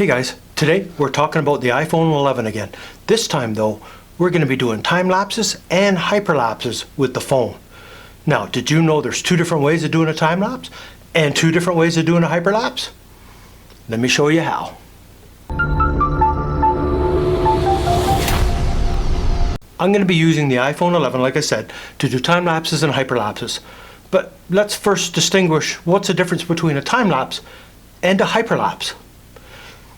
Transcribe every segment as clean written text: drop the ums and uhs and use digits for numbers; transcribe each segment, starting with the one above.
Hey guys, today we're talking about the iPhone 11 again. This time though, we're going to be doing time lapses and hyperlapses with the phone. Now, did you know there's two different ways of doing a time lapse and two different ways of doing a hyperlapse? Let me show you how. I'm going to be using the iPhone 11, like I said, to do time lapses and hyperlapses. But let's first distinguish what's the difference between a time lapse and a hyperlapse.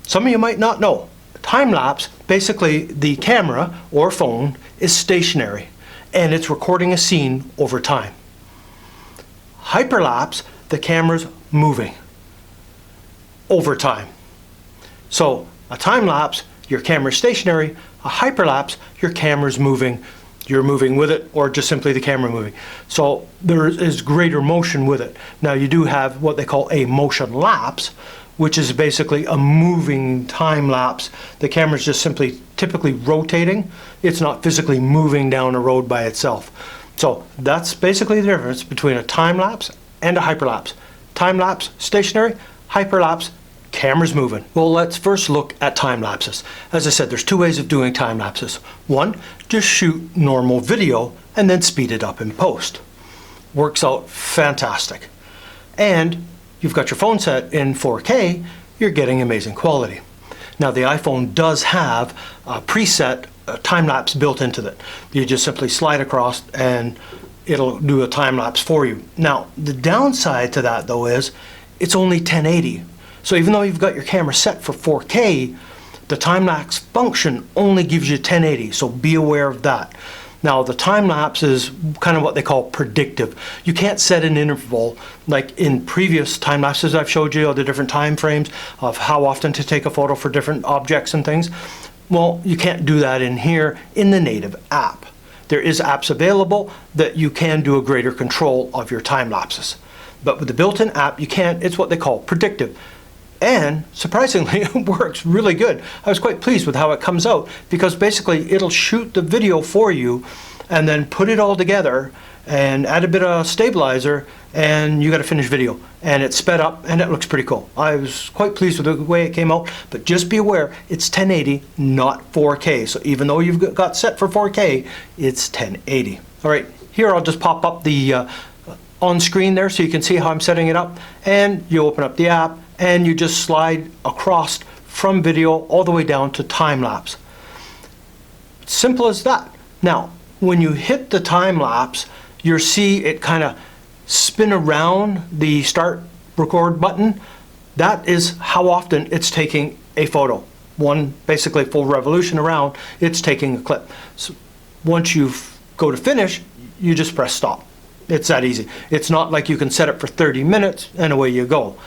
Some of you might not know. Time lapse, basically the camera or phone is stationary and it's recording a scene over time. Hyperlapse, the camera's moving over time. So a time lapse, your camera's stationary. A hyperlapse, your camera's moving. You're moving with it, or just simply the camera moving. So there is greater motion with it. Now you do have what they call a motion lapse, which is basically a moving time lapse. The camera's just simply typically rotating. It's not physically moving down a road by itself. So that's basically the difference between a time lapse and a hyperlapse. Time lapse, stationary. Hyperlapse, camera's moving. Well, let's first look at time lapses. As I said, there's two ways of doing time lapses. One, just shoot normal video and then speed it up in post. Works out fantastic. And you've got your phone set in 4K, you're getting amazing quality. Now the iPhone does have a preset time lapse built into it. You just simply slide across and it'll do a time lapse for you. Now the downside to that though is it's only 1080. So even though you've got your camera set for 4K, the time lapse function only gives you 1080, so be aware of that. Now the time lapse is kind of what they call predictive. You can't set an interval like in previous time lapses I've showed you, the different time frames of how often to take a photo for different objects and things. Well, you can't do that in here in the native app. There is apps available that you can do a greater control of your time lapses. But with the built-in app, you can't. It's what they call predictive. And surprisingly, it works really good. I was quite pleased with how it comes out because basically it'll shoot the video for you and then put it all together and add a bit of stabilizer and you got a finished video. And it's sped up and it looks pretty cool. I was quite pleased with the way it came out, but just be aware it's 1080, not 4K. So even though you've got set for 4K, it's 1080. All right, here I'll just pop up the on screen there so you can see how I'm setting it up, and you open up the app and you just slide across from video all the way down to time lapse. Simple as that. Now when you hit the time lapse, you'll see it kind of spin around the start record button. That is how often it's taking a photo. One basically full revolution around, it's taking a clip. So once you go to finish, you just press stop. It's that easy. It's not like you can set it for 30 minutes and away you go.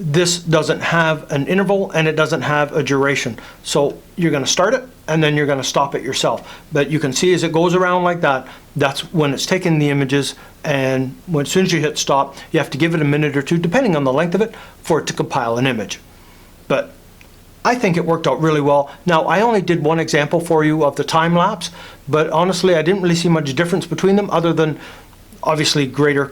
This doesn't have an interval and it doesn't have a duration. So you're going to start it and then you're going to stop it yourself. But you can see as it goes around like that, that's when it's taking the images, and as soon as you hit stop, you have to give it a minute or two, depending on the length of it, for it to compile an image. But I think it worked out really well. Now I only did one example for you of the time lapse, but honestly I didn't really see much difference between them other than obviously greater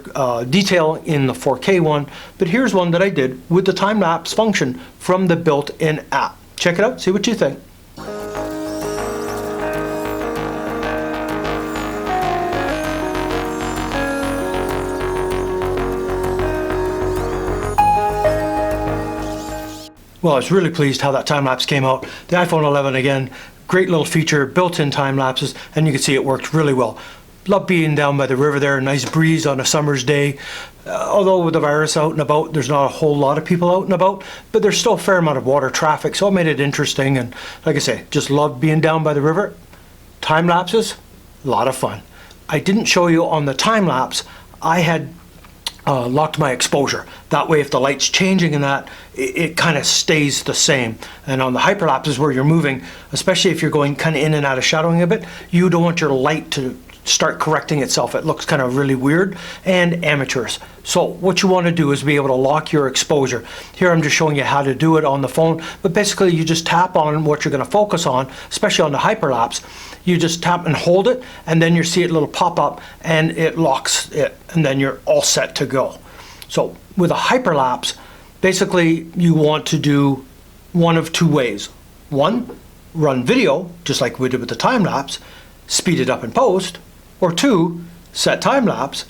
detail in the 4K one, but here's one that I did with the time-lapse function from the built-in app. Check it out, see what you think. Well, I was really pleased how that time-lapse came out. The iPhone 11 again, great little feature, built-in time lapses, and you can see it worked really well. Love being down by the river there, a nice breeze on a summer's day. Although with the virus out and about, there's not a whole lot of people out and about, but there's still a fair amount of water traffic, so it made it interesting. And like I say, just love being down by the river. Time lapses, a lot of fun. I didn't show you on the time lapse, I had locked my exposure. That way if the light's changing in that, it kind of stays the same. And on the hyperlapses where you're moving, especially if you're going kind of in and out of shadowing a bit, you don't want your light to start correcting itself. It looks kind of really weird and amateurish. So what you want to do is be able to lock your exposure. Here I'm just showing you how to do it on the phone, but basically you just tap on what you're going to focus on, especially on the hyperlapse. You just tap and hold it, and then you see it little pop up and it locks it, and then you're all set to go. So with a hyperlapse, basically you want to do one of two ways. One, run video, just like we did with the time lapse, speed it up in post, or two, set time lapse,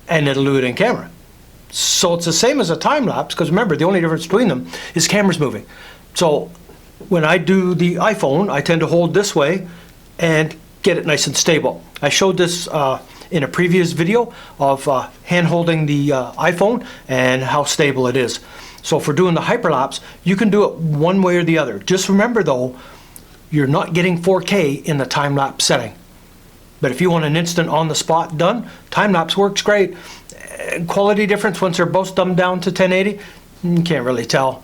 and it'll do it in camera. So it's the same as a time lapse, because remember, the only difference between them is cameras moving. So when I do the iPhone, I tend to hold this way and get it nice and stable. I showed this in a previous video of hand holding the iPhone and how stable it is. So for doing the hyperlapse, you can do it one way or the other. Just remember though, you're not getting 4K in the time-lapse setting. But if you want an instant on-the-spot done, time-lapse works great. Quality difference once they're both dumbed down to 1080, you can't really tell.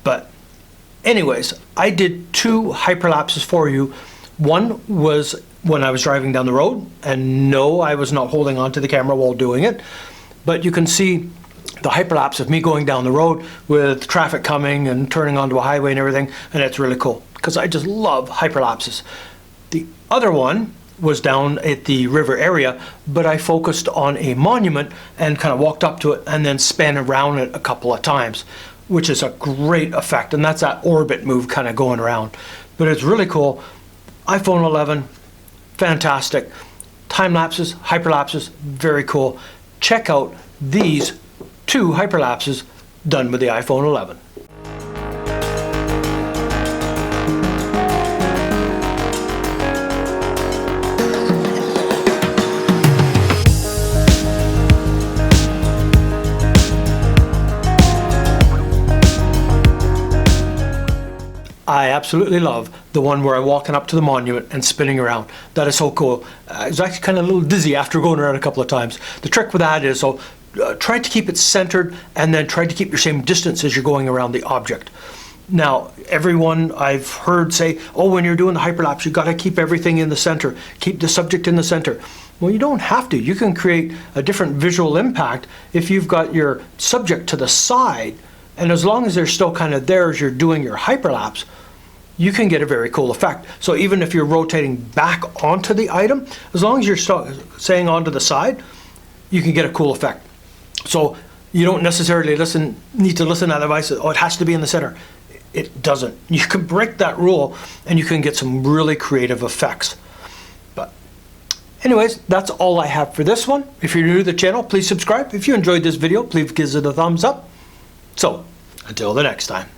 But anyways, I did two hyperlapses for you. One was when I was driving down the road, and no, I was not holding onto the camera while doing it. But you can see the hyperlapse of me going down the road with traffic coming and turning onto a highway and everything, and it's really cool because I just love hyperlapses. The other one was down at the river area, but I focused on a monument and kind of walked up to it and then span around it a couple of times, which is a great effect, and that's that orbit move kind of going around. But it's really cool. iPhone 11, fantastic. Time lapses, hyperlapses, very cool. Check out these two hyperlapses done with the iPhone 11. I absolutely love the one where I'm walking up to the monument and spinning around. That is so cool. I was actually kind of a little dizzy after going around a couple of times. The trick with that is, try to keep it centered and then try to keep your same distance as you're going around the object. Now, everyone I've heard say, oh, when you're doing the hyperlapse, you've got to keep everything in the center. Keep the subject in the center. Well, you don't have to. You can create a different visual impact if you've got your subject to the side. And as long as they're still kind of there as you're doing your hyperlapse, you can get a very cool effect. So even if you're rotating back onto the item, as long as you're still staying onto the side, you can get a cool effect. So you don't necessarily need to listen to that advice, oh, it has to be in the center. It doesn't. You can break that rule and you can get some really creative effects. But anyways, that's all I have for this one. If you're new to the channel, please subscribe. If you enjoyed this video, please give it a thumbs up. So until the next time.